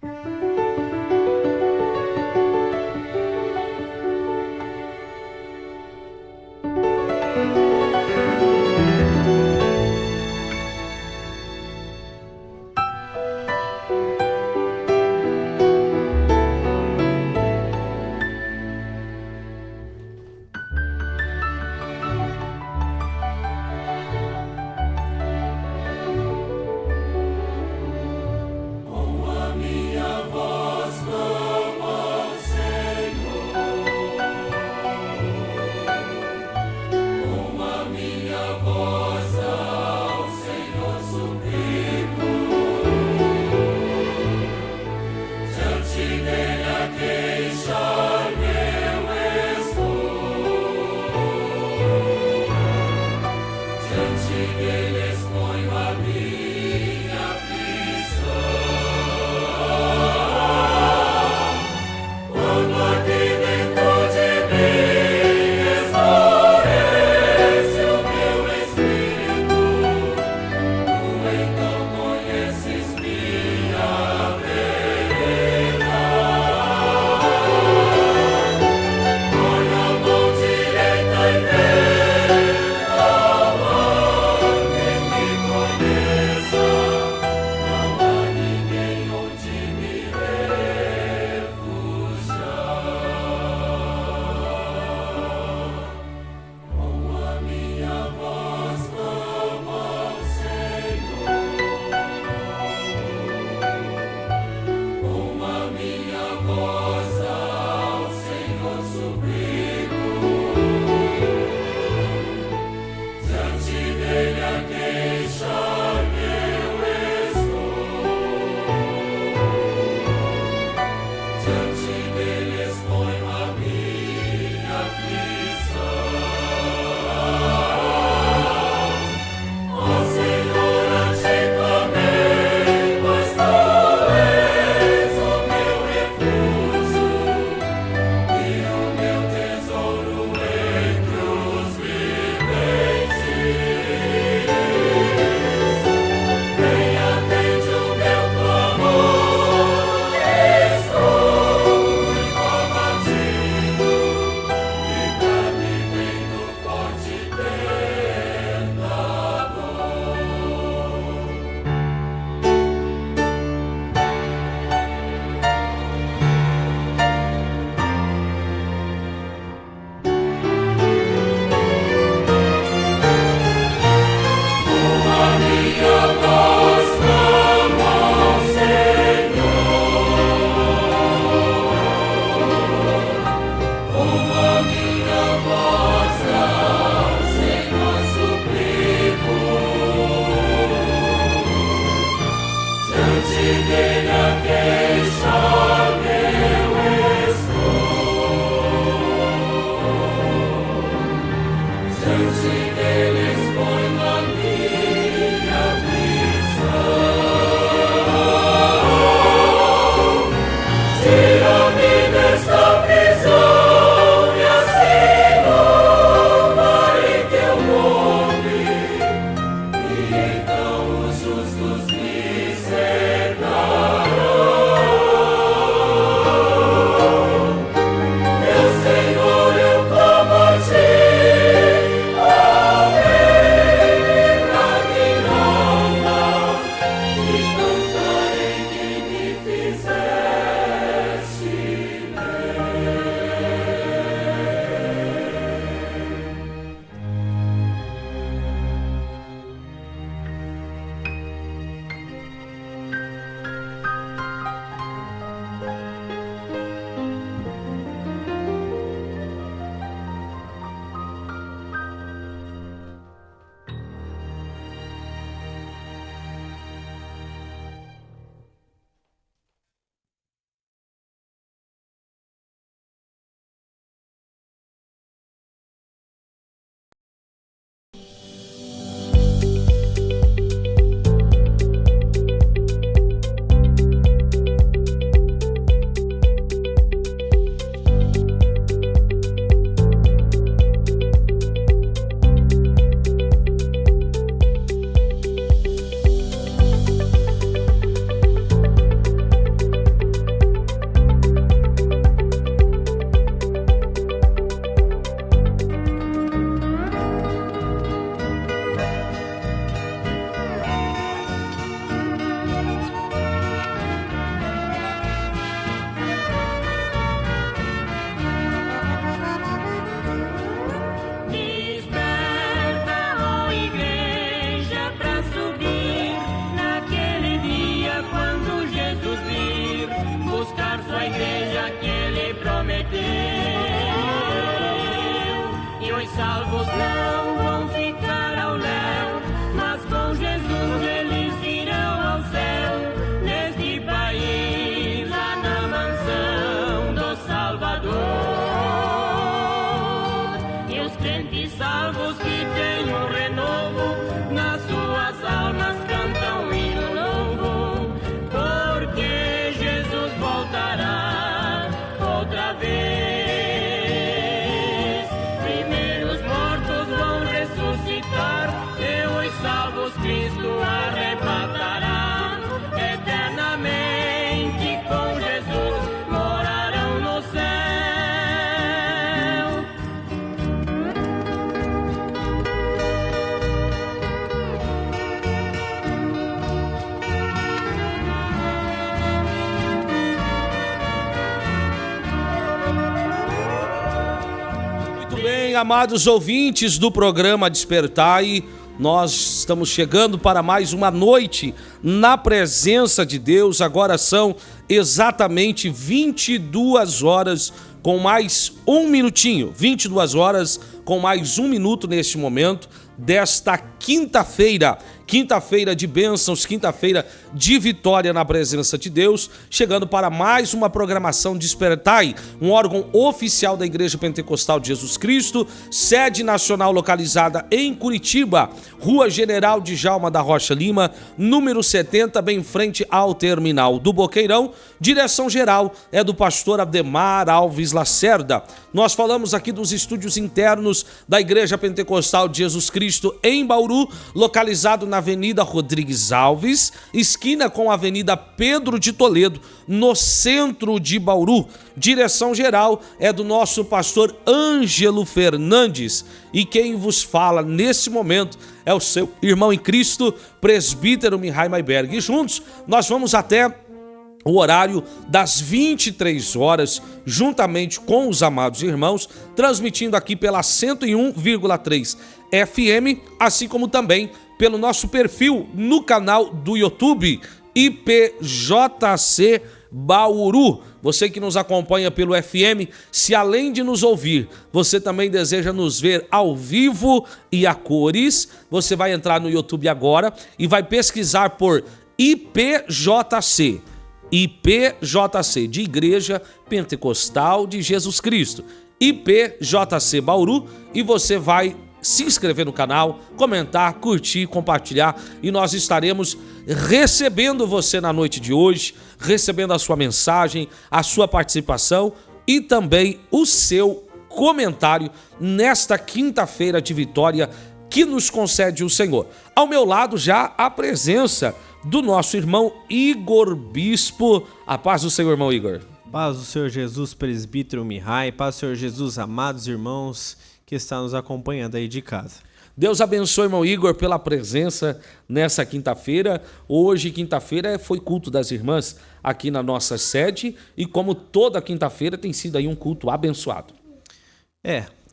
Quem me conheça salvos Cristo arrebatará. Eternamente com Jesus morarão no céu. Muito bem, amados ouvintes do programa Despertai, nós estamos chegando para mais uma noite na presença de Deus. Agora são exatamente 22 horas com mais um minutinho, 22 horas com mais um minuto neste momento desta quinta-feira de bênçãos, quinta-feira de vitória na presença de Deus, chegando para mais uma programação Despertai, um órgão oficial da Igreja Pentecostal de Jesus Cristo, sede nacional localizada em Curitiba, Rua General Djalma da Rocha Lima, número 70, bem em frente ao terminal do Boqueirão. Direção geral é do pastor Ademar Alves Lacerda. Nós falamos aqui dos estúdios internos da Igreja Pentecostal de Jesus Cristo em Bauru, localizado na Avenida Rodrigues Alves, esquina com a Avenida Pedro de Toledo, no centro de Bauru. Direção geral é do nosso pastor Ângelo Fernandes. E quem vos fala nesse momento é o seu irmão em Cristo, presbítero Mihai Maiberg. E juntos nós vamos até o horário das 23 horas, juntamente com os amados irmãos, transmitindo aqui pela 101,3 FM, assim como também pelo nosso perfil no canal do YouTube, IPJC Bauru. Você que nos acompanha pelo FM, se além de nos ouvir, você também deseja nos ver ao vivo e a cores, você vai entrar no YouTube agora e vai pesquisar por IPJC, de Igreja Pentecostal de Jesus Cristo, IPJC Bauru, e você vai se inscrever no canal, comentar, curtir, compartilhar, e nós estaremos recebendo você na noite de hoje, recebendo a sua mensagem, a sua participação e também o seu comentário nesta quinta-feira de vitória que nos concede o Senhor. Ao meu lado já a presença do nosso irmão Igor Bispo. A paz do Senhor, irmão Igor. Paz do Senhor Jesus, presbítero Mihai. Paz do Senhor Jesus, amados irmãos que estão nos acompanhando aí de casa. Deus abençoe, irmão Igor, pela presença nessa quinta-feira. Hoje, quinta-feira, foi culto das irmãs aqui na nossa sede, e como toda quinta-feira tem sido aí um culto abençoado.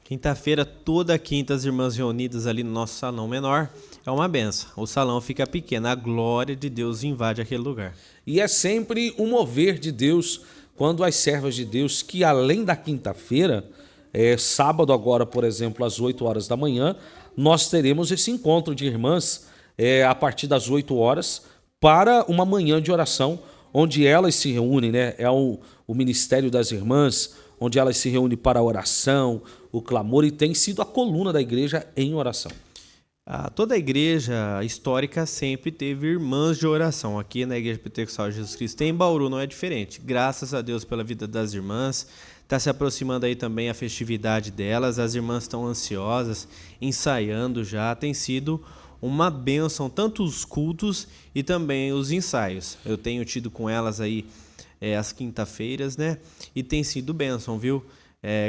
Quinta-feira, toda quinta, as irmãs reunidas ali no nosso salão menor, é uma benção. O salão fica pequeno, a glória de Deus invade aquele lugar. E é sempre um mover de Deus quando as servas de Deus, que além da quinta-feira, sábado agora, por exemplo, às 8 horas da manhã, nós teremos esse encontro de irmãs a partir das 8 horas para uma manhã de oração, onde elas se reúnem, né? É o Ministério das Irmãs, onde elas se reúnem para a oração, o clamor, e tem sido a coluna da igreja em oração. Toda a igreja histórica sempre teve irmãs de oração. Aqui na Igreja Pentecostal de Jesus Cristo em Bauru não é diferente. Graças a Deus pela vida das irmãs. Está se aproximando aí também a festividade delas. As irmãs estão ansiosas, ensaiando já. Tem sido uma bênção, tanto os cultos e também os ensaios. Eu tenho tido com elas aí as quinta-feiras, né? E tem sido bênção, viu?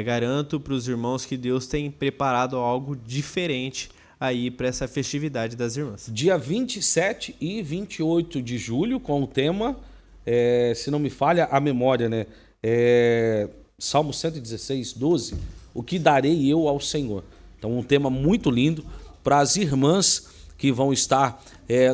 Garanto para os irmãos que Deus tem preparado algo diferente aí para essa festividade das irmãs. Dia 27 e 28 de julho, com o tema, se não me falha a memória, né? Salmo 116, 12, o que darei eu ao Senhor. Então, um tema muito lindo para as irmãs que vão estar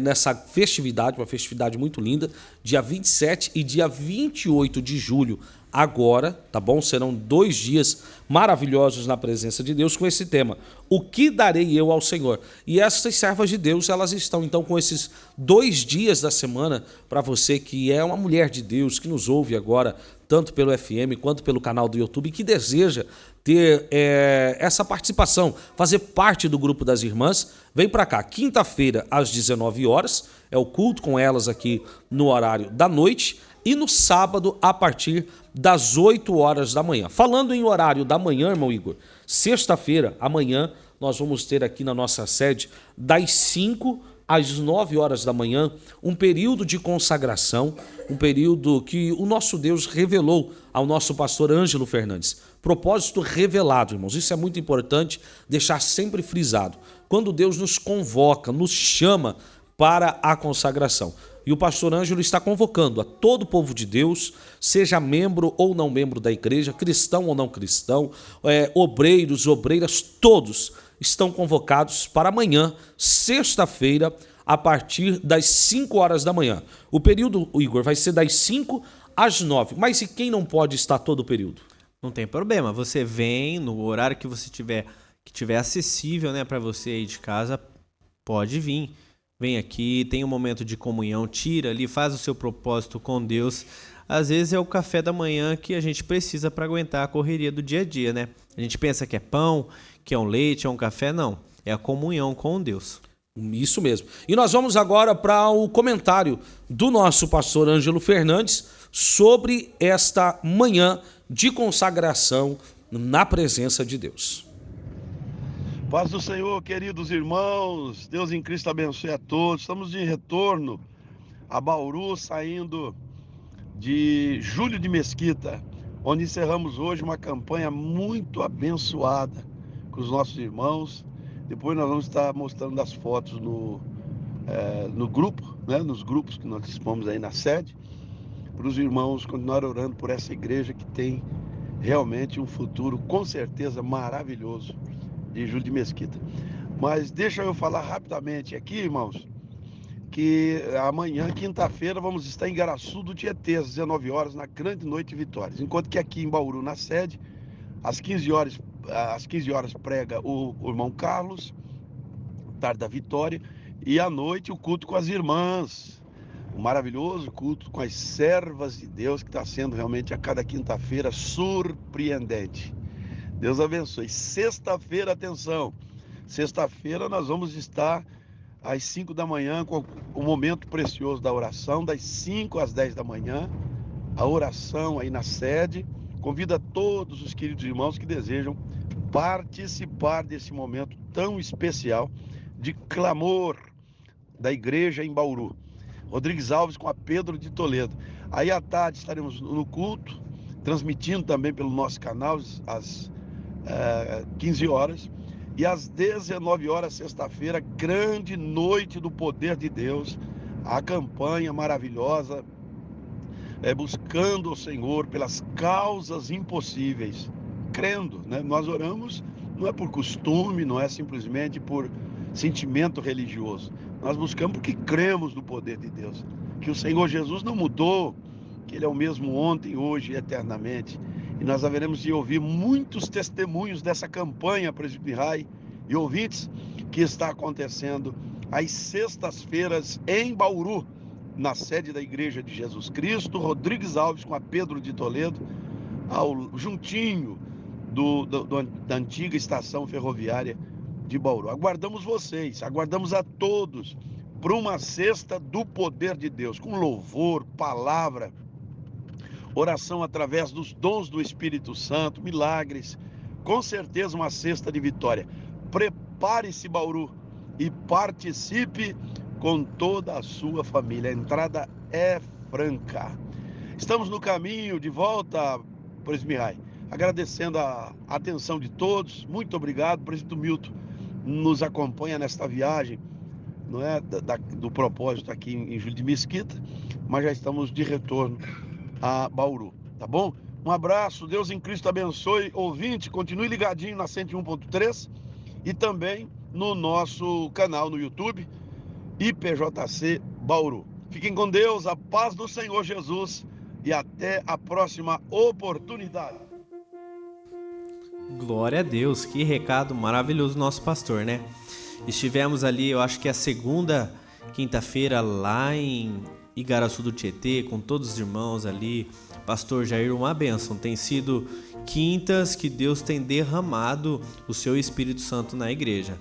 nessa festividade, uma festividade muito linda, dia 27 e dia 28 de julho, agora, tá bom? Serão 2 dias maravilhosos na presença de Deus com esse tema, o que darei eu ao Senhor? E essas servas de Deus, elas estão então com esses 2 dias da semana para você que é uma mulher de Deus, que nos ouve agora, tanto pelo FM quanto pelo canal do YouTube, que deseja ter essa participação, fazer parte do grupo das irmãs. Vem para cá, quinta-feira às 19 horas, é o culto com elas aqui no horário da noite, e no sábado a partir das 8 horas da manhã. Falando em horário da manhã, irmão Igor, sexta-feira, amanhã, nós vamos ter aqui na nossa sede das 5 às 9 horas da manhã, um período de consagração, um período que o nosso Deus revelou ao nosso pastor Ângelo Fernandes. Propósito revelado, irmãos. Isso é muito importante deixar sempre frisado. Quando Deus nos convoca, nos chama para a consagração. E o pastor Ângelo está convocando a todo o povo de Deus, seja membro ou não membro da igreja, cristão ou não cristão, obreiros, obreiras, todos estão convocados para amanhã, sexta-feira, a partir das 5 horas da manhã. O período, Igor, vai ser das 5 às 9. Mas e quem não pode estar todo o período? Não tem problema, você vem no horário que você tiver acessível, né, para você aí de casa, pode vir. Vem aqui, tem um momento de comunhão, tira ali, faz o seu propósito com Deus. Às vezes é o café da manhã que a gente precisa para aguentar a correria do dia a dia, né? A gente pensa que é pão, que é um leite, é um café, não. É a comunhão com Deus. Isso mesmo. E nós vamos agora para o comentário do nosso pastor Ângelo Fernandes sobre esta manhã de consagração na presença de Deus. Paz do Senhor, queridos irmãos, Deus em Cristo abençoe a todos. Estamos de retorno a Bauru, saindo de Júlio de Mesquita, onde encerramos hoje uma campanha muito abençoada com os nossos irmãos. Depois nós vamos estar mostrando as fotos no grupo, né, nos grupos que nós dispomos aí na sede, para os irmãos continuar orando por essa igreja que tem realmente um futuro, com certeza, maravilhoso, de Júlio de Mesquita. Mas deixa eu falar rapidamente aqui, irmãos, que amanhã, quinta-feira, vamos estar em Igaraçu do Tietê, às 19 horas, na Grande Noite de Vitórias. Enquanto que aqui em Bauru, na sede, às 15 horas prega o irmão Carlos, tarde da Vitória, e à noite o culto com as irmãs. Um maravilhoso culto com as servas de Deus, que está sendo realmente a cada quinta-feira surpreendente. Deus abençoe. Sexta-feira, atenção, sexta-feira nós vamos estar às 5 da manhã com o momento precioso da oração, das 5 às 10 da manhã, a oração aí na sede. Convido a todos os queridos irmãos que desejam participar desse momento tão especial de clamor da igreja em Bauru. Rodrigues Alves com a Pedro de Toledo. Aí à tarde estaremos no culto, transmitindo também pelo nosso canal às 15 horas. E às 19 horas, sexta-feira, grande noite do poder de Deus. A campanha maravilhosa, buscando o Senhor pelas causas impossíveis, crendo, né? Nós oramos não é por costume, não é simplesmente por sentimento religioso. Nós buscamos porque cremos no poder de Deus, que o Senhor Jesus não mudou, que Ele é o mesmo ontem, hoje e eternamente. E nós haveremos de ouvir muitos testemunhos dessa campanha, Presbítero Rai e ouvintes, que está acontecendo às sextas-feiras em Bauru, na sede da Igreja de Jesus Cristo, Rodrigues Alves com a Pedro de Toledo, juntinho da antiga estação ferroviária de Bauru. Aguardamos vocês, aguardamos a todos para uma sexta do poder de Deus, com louvor, palavra, oração através dos dons do Espírito Santo, milagres, com certeza uma sexta de vitória. Prepare-se, Bauru, e participe com toda a sua família. A entrada é franca. Estamos no caminho de volta, Presbítero Rai, agradecendo a atenção de todos. Muito obrigado. O presbítero Milton nos acompanha nesta viagem, não é, do propósito aqui em Júlio de Mesquita, mas já estamos de retorno a Bauru, tá bom? Um abraço, Deus em Cristo abençoe. Ouvinte, continue ligadinho na 101.3 e também no nosso canal no YouTube, IPJC Bauru. Fiquem com Deus, a paz do Senhor Jesus e até a próxima oportunidade. Glória a Deus, que recado maravilhoso do nosso pastor, né? Estivemos ali, eu acho que a segunda quinta-feira lá em Igaraçu do Tietê, com todos os irmãos ali. Pastor Jair, uma bênção. Tem sido quintas que Deus tem derramado o seu Espírito Santo na igreja.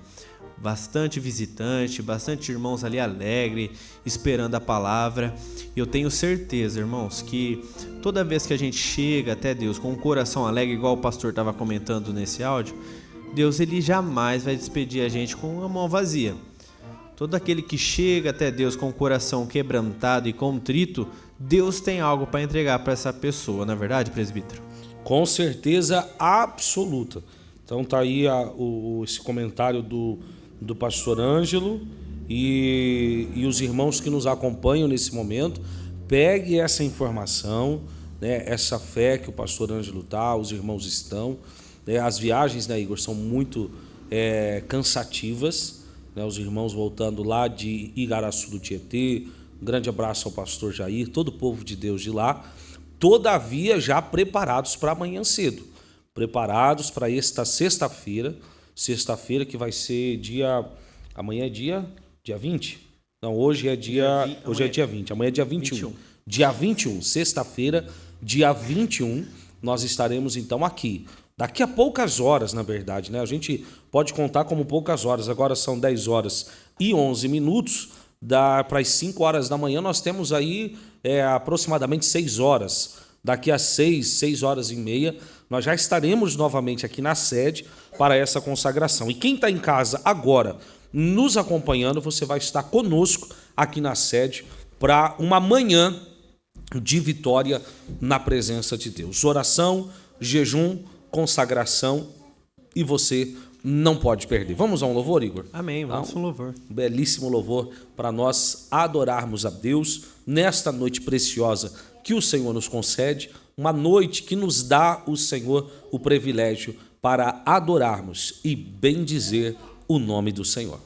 Bastante visitante, bastante irmãos ali alegre, esperando a palavra. E eu tenho certeza, irmãos, que toda vez que a gente chega até Deus com um coração alegre, igual o pastor estava comentando nesse áudio, Deus ele jamais vai despedir a gente com a mão vazia. Todo aquele que chega até Deus com o coração quebrantado e contrito, Deus tem algo para entregar para essa pessoa, não é verdade, presbítero? Com certeza absoluta. Então tá aí esse comentário do pastor Ângelo e os irmãos que nos acompanham nesse momento. Pegue essa informação, né, essa fé que o pastor Ângelo tá, os irmãos estão. As viagens, né, Igor, são muito cansativas. Os irmãos voltando lá de Igaraçu do Tietê, um grande abraço ao pastor Jair, todo o povo de Deus de lá, todavia já preparados para amanhã cedo, preparados para esta sexta-feira que vai ser amanhã é dia 20? Não, hoje é dia 20, amanhã é dia 21. Dia 21, sexta-feira, dia 21, nós estaremos então aqui. Daqui a poucas horas, na verdade, né? A gente pode contar como poucas horas. Agora são 10 horas e 11 minutos. Para as 5 horas da manhã, nós temos aí aproximadamente 6 horas. Daqui a 6 horas e meia, nós já estaremos novamente aqui na sede para essa consagração. E quem está em casa agora, nos acompanhando, você vai estar conosco aqui na sede para uma manhã de vitória na presença de Deus. Oração, jejum, consagração, e você não pode perder. Vamos a um louvor, Igor? Amém, vamos a um louvor. Um belíssimo louvor para nós adorarmos a Deus nesta noite preciosa que o Senhor nos concede, uma noite que nos dá o Senhor o privilégio para adorarmos e bendizer o nome do Senhor.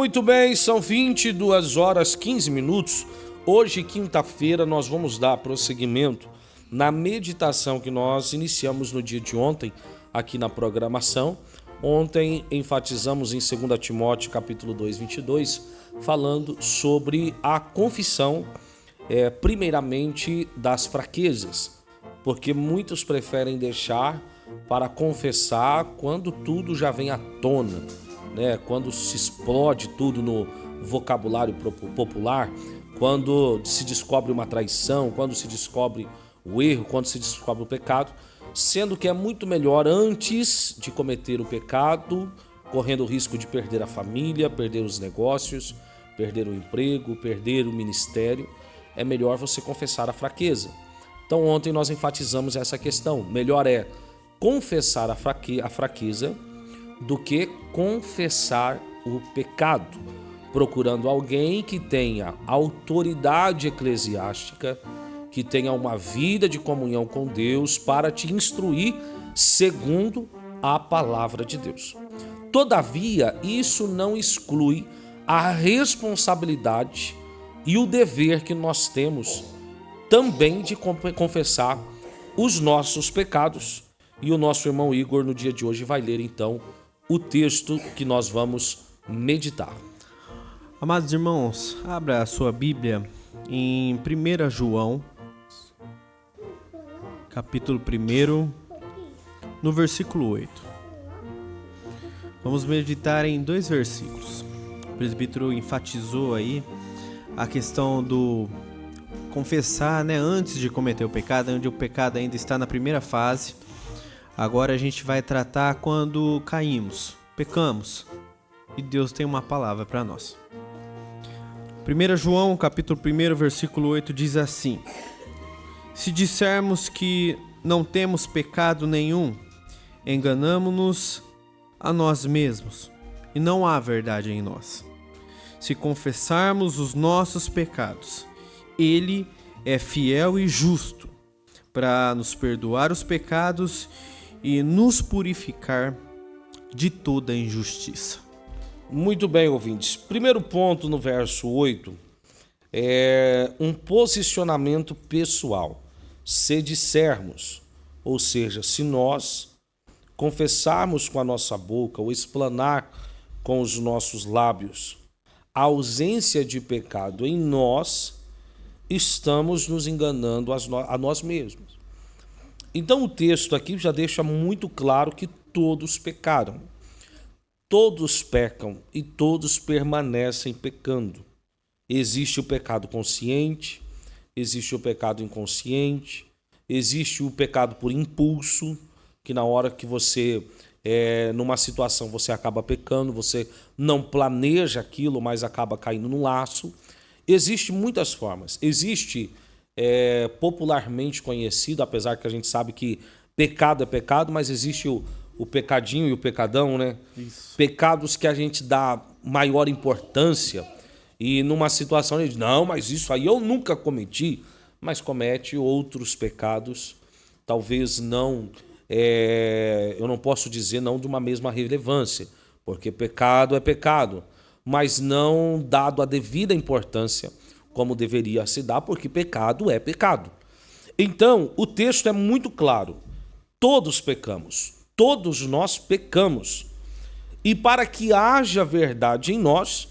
Muito bem, são 22 horas 15 minutos. Hoje, quinta-feira, nós vamos dar prosseguimento na meditação que nós iniciamos no dia de ontem, aqui na programação. Ontem enfatizamos em 2 Timóteo, capítulo 2, 22, falando sobre a confissão, primeiramente, das fraquezas, porque muitos preferem deixar para confessar quando tudo já vem à tona, né? Quando se explode tudo no vocabulário popular, quando se descobre uma traição, quando se descobre o erro, quando se descobre o pecado, sendo que é muito melhor antes de cometer o pecado, correndo o risco de perder a família, perder os negócios, perder o emprego, perder o ministério, é melhor você confessar a fraqueza. Então ontem nós enfatizamos essa questão, melhor é confessar a fraqueza do que confessar o pecado, procurando alguém que tenha autoridade eclesiástica, que tenha uma vida de comunhão com Deus para te instruir segundo a palavra de Deus. Todavia, isso não exclui a responsabilidade e o dever que nós temos também de confessar os nossos pecados. E o nosso irmão Igor, no dia de hoje, vai ler então o texto que nós vamos meditar. Amados irmãos, abra a sua Bíblia em 1 João, capítulo 1, no versículo 8. Vamos meditar em 2 versículos. O presbítero enfatizou aí a questão do confessar, né, antes de cometer o pecado, onde o pecado ainda está na primeira fase. Agora a gente vai tratar quando caímos, pecamos, e Deus tem uma palavra para nós. 1 João, capítulo 1, versículo 8, diz assim: Se dissermos que não temos pecado nenhum, enganamo-nos a nós mesmos, e não há verdade em nós. Se confessarmos os nossos pecados, Ele é fiel e justo para nos perdoar os pecados e nos purificar de toda injustiça. Muito bem, ouvintes. Primeiro ponto no verso 8 é um posicionamento pessoal. Se dissermos, ou seja, se nós confessarmos com a nossa boca ou explanar com os nossos lábios a ausência de pecado em nós, estamos nos enganando a nós mesmos. Então o texto aqui já deixa muito claro que todos pecaram. Todos pecam e todos permanecem pecando. Existe o pecado consciente, existe o pecado inconsciente, existe o pecado por impulso, que na hora que você, numa situação, você acaba pecando, você não planeja aquilo, mas acaba caindo no laço. Existem muitas formas. Existe, popularmente conhecido, apesar que a gente sabe que pecado é pecado, mas existe o pecadinho e o pecadão, né? Isso. Pecados que a gente dá maior importância e numa situação ele diz, não, mas isso aí eu nunca cometi, mas comete outros pecados, talvez não, eu não posso dizer não de uma mesma relevância, porque pecado é pecado, mas não dado a devida importância como deveria se dar, porque pecado é pecado. Então, o texto é muito claro, todos pecamos. Todos nós pecamos. E para que haja verdade em nós,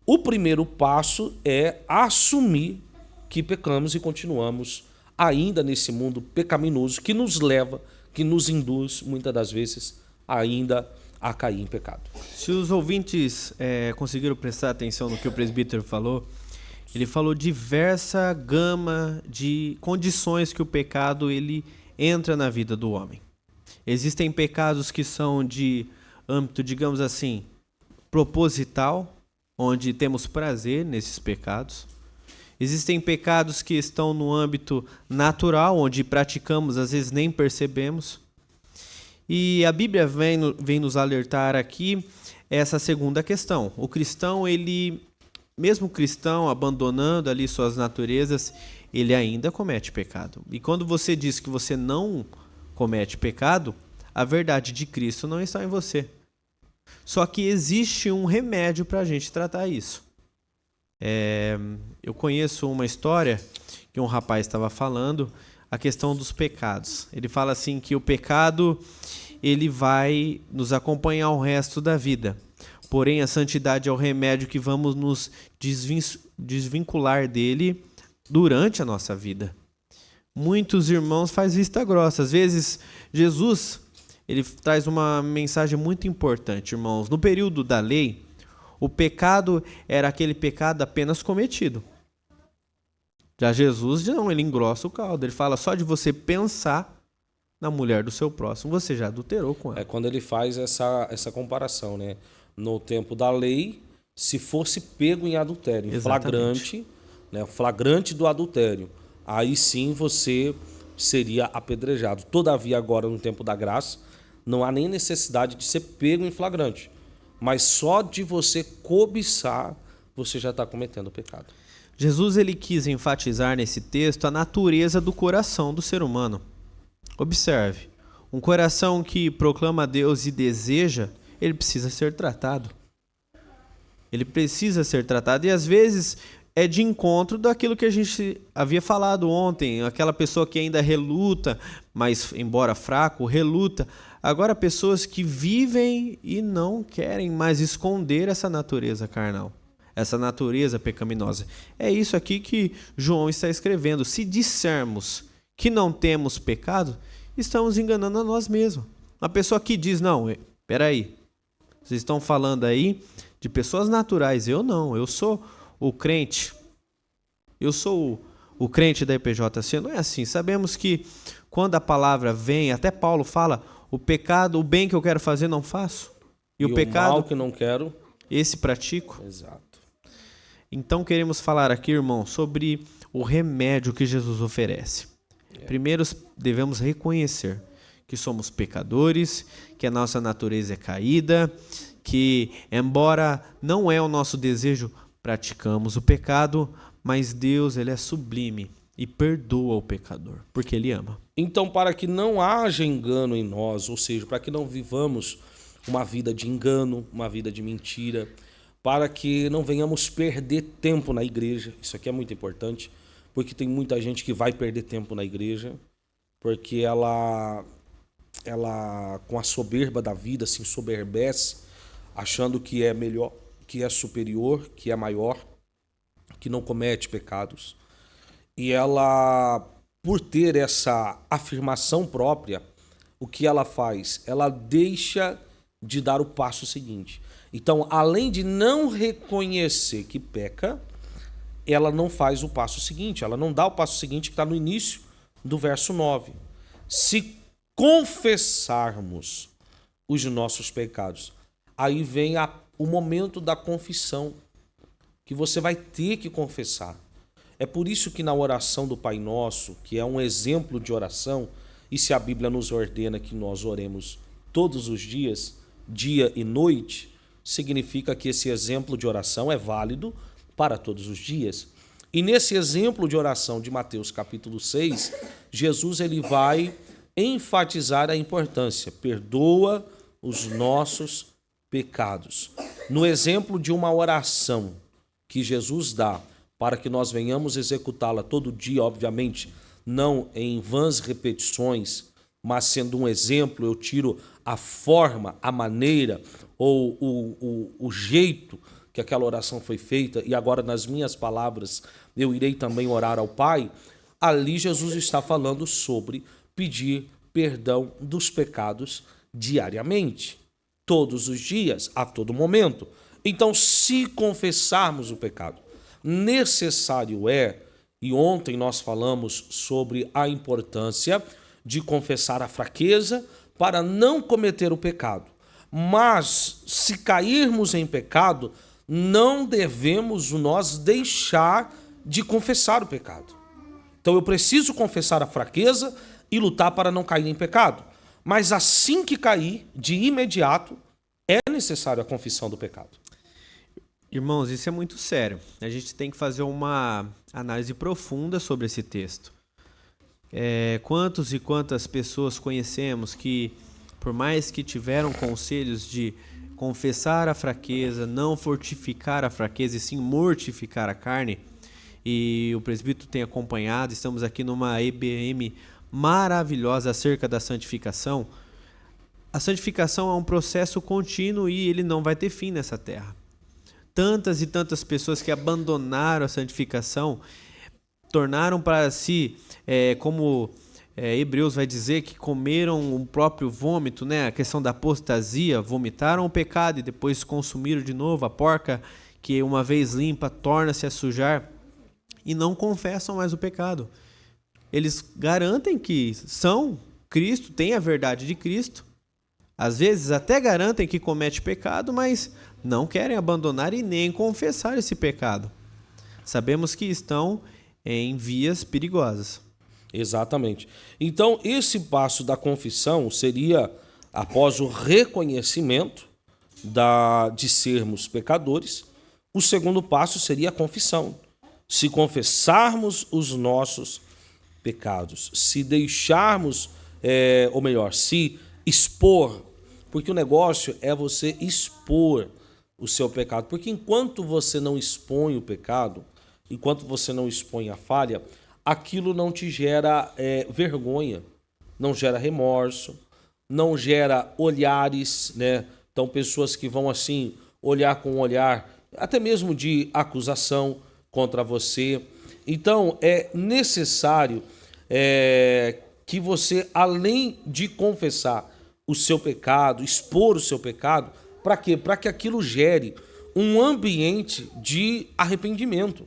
o primeiro passo é assumir que pecamos e continuamos ainda nesse mundo pecaminoso que nos leva, que nos induz, muitas das vezes, ainda a cair em pecado. Se os ouvintes conseguiram prestar atenção no que o presbítero falou, ele falou diversa gama de condições que o pecado ele entra na vida do homem. Existem pecados que são de âmbito, digamos assim, proposital, onde temos prazer nesses pecados. Existem pecados que estão no âmbito natural, onde praticamos, às vezes nem percebemos. E a Bíblia vem nos alertar aqui essa segunda questão. O cristão, mesmo o cristão abandonando ali suas naturezas, ele ainda comete pecado. E quando você diz que você não comete pecado, a verdade de Cristo não está em você. Só que existe um remédio para a gente tratar isso. Eu conheço uma história que um rapaz estava falando, a questão dos pecados. Ele fala assim que o pecado ele vai nos acompanhar o resto da vida. Porém, a santidade é o remédio que vamos nos desvincular dele durante a nossa vida. Muitos irmãos fazem vista grossa. Às vezes, Jesus ele traz uma mensagem muito importante, irmãos. No período da lei, o pecado era aquele pecado apenas cometido. Já Jesus, não, ele engrossa o caldo. Ele fala só de você pensar na mulher do seu próximo, você já adulterou com ela. É quando ele faz essa comparação, né? No tempo da lei, se fosse pego em adultério, em flagrante, né? Flagrante do adultério, aí sim você seria apedrejado. Todavia, agora, no tempo da graça, não há nem necessidade de ser pego em flagrante. Mas só de você cobiçar, você já está cometendo o pecado. Jesus ele quis enfatizar nesse texto a natureza do coração do ser humano. Observe, um coração que proclama a Deus e deseja, ele precisa ser tratado. Ele precisa ser tratado e às vezes é de encontro daquilo que a gente havia falado ontem, aquela pessoa que ainda reluta, mas embora fraco, reluta. Agora pessoas que vivem e não querem mais esconder essa natureza carnal, essa natureza pecaminosa. É isso aqui que João está escrevendo. Se dissermos que não temos pecado, estamos enganando a nós mesmos. A pessoa que diz, não, espera aí, vocês estão falando aí de pessoas naturais, eu não, eu sou o crente, eu sou o crente da EPJC, não é assim. Sabemos que quando a palavra vem, até Paulo fala, o pecado, o bem que eu quero fazer não faço, e o pecado, mal que não quero, esse pratico. Exato. Então queremos falar aqui, irmão, sobre o remédio que Jesus oferece. Primeiro devemos reconhecer que somos pecadores, que a nossa natureza é caída, que embora não é o nosso desejo, praticamos o pecado, mas Deus ele é sublime e perdoa o pecador, porque Ele ama. Então, para que não haja engano em nós, ou seja, para que não vivamos uma vida de engano, uma vida de mentira, para que não venhamos perder tempo na igreja, isso aqui é muito importante, porque tem muita gente que vai perder tempo na igreja, porque ela com a soberba da vida se ensoberbece, achando que é melhor, que é superior, que é maior, que não comete pecados. E ela, por ter essa afirmação própria, o que ela faz? Ela deixa de dar o passo seguinte. Então, além de não reconhecer que peca, ela não faz o passo seguinte, ela não dá o passo seguinte que está no início do verso 9. Se confessarmos os nossos pecados, aí vem o momento da confissão, que você vai ter que confessar. É por isso que na oração do Pai Nosso, que é um exemplo de oração, e se a Bíblia nos ordena que nós oremos todos os dias, dia e noite, significa que esse exemplo de oração é válido para todos os dias. E nesse exemplo de oração de Mateus capítulo 6, Jesus ele vai enfatizar a importância, perdoa os nossos pecados. No exemplo de uma oração que Jesus dá para que nós venhamos executá-la todo dia, obviamente, não em vãs repetições, mas sendo um exemplo, eu tiro a forma, a maneira ou o jeito que aquela oração foi feita, e agora nas minhas palavras eu irei também orar ao Pai. Ali Jesus está falando sobre pedir perdão dos pecados diariamente, todos os dias, a todo momento. Então, se confessarmos o pecado, necessário é, e ontem nós falamos sobre a importância de confessar a fraqueza para não cometer o pecado. Mas, se cairmos em pecado, não devemos nós deixar de confessar o pecado. Então, eu preciso confessar a fraqueza e lutar para não cair em pecado. Mas assim que cair, de imediato, é necessário a confissão do pecado. Irmãos, isso é muito sério. A gente tem que fazer uma análise profunda sobre esse texto. Quantos e quantas pessoas conhecemos que, por mais que tiveram conselhos de confessar a fraqueza, não fortificar a fraqueza e sim mortificar a carne. E o presbítero tem acompanhado, estamos aqui numa EBM maravilhosa acerca da santificação. A santificação é um processo contínuo e ele não vai ter fim nessa terra. Tantas e tantas pessoas que abandonaram a santificação, tornaram para si, como Hebreus vai dizer, que comeram o próprio vômito, né? A questão da apostasia, vomitaram o pecado e depois consumiram de novo. A porca que uma vez limpa torna-se a sujar e não confessam mais o pecado. Eles garantem que são Cristo, têm a verdade de Cristo. Às vezes até garantem que comete pecado, mas não querem abandonar e nem confessar esse pecado. Sabemos que estão em vias perigosas. Exatamente. Então, esse passo da confissão seria, após o reconhecimento de sermos pecadores, o segundo passo seria a confissão. Se confessarmos os nossos pecados, se deixarmos, ou melhor, se expor, porque o negócio é você expor o seu pecado, porque enquanto você não expõe o pecado, enquanto você não expõe a falha, aquilo não te gera vergonha, não gera remorso, não gera olhares, né? Então, pessoas que vão assim olhar com um olhar, até mesmo de acusação contra você. Então, é necessário que você, além de confessar o seu pecado, expor o seu pecado, para quê? Para que aquilo gere um ambiente de arrependimento,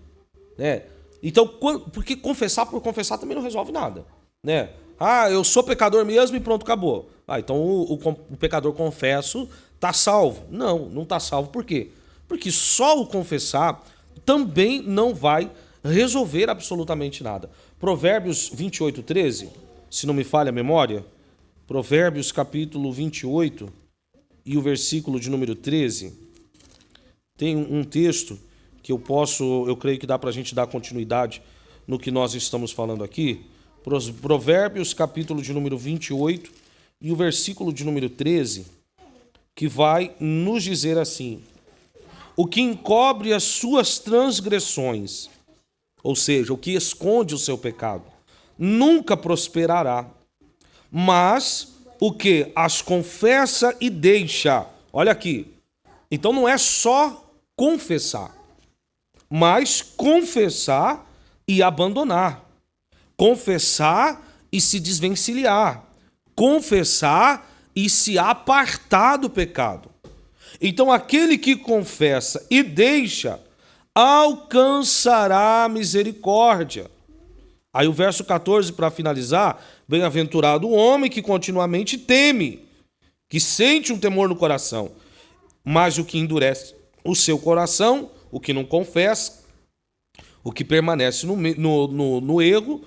né? Então, porque confessar por confessar também não resolve nada, né? Ah, eu sou pecador mesmo e pronto, acabou. Ah, então o pecador confesso está salvo. Não está salvo. Por quê? Porque só o confessar também não vai resolver absolutamente nada. Provérbios 28:13, se não me falha a memória, Provérbios capítulo 28 e o versículo de número 13, tem um texto que eu creio que dá para a gente dar continuidade no que nós estamos falando aqui. Provérbios capítulo de número 28 e o versículo de número 13, que vai nos dizer assim: o que encobre as suas transgressões, ou seja, o que esconde o seu pecado, nunca prosperará, mas o que as confessa e deixa. Olha aqui, então não é só confessar, mas confessar e abandonar, confessar e se desvencilhar, confessar e se apartar do pecado. Então aquele que confessa e deixa alcançará misericórdia. Aí o verso 14, para finalizar: bem-aventurado o homem que continuamente teme, que sente um temor no coração, mas o que endurece o seu coração, o que não confessa, o que permanece no erro,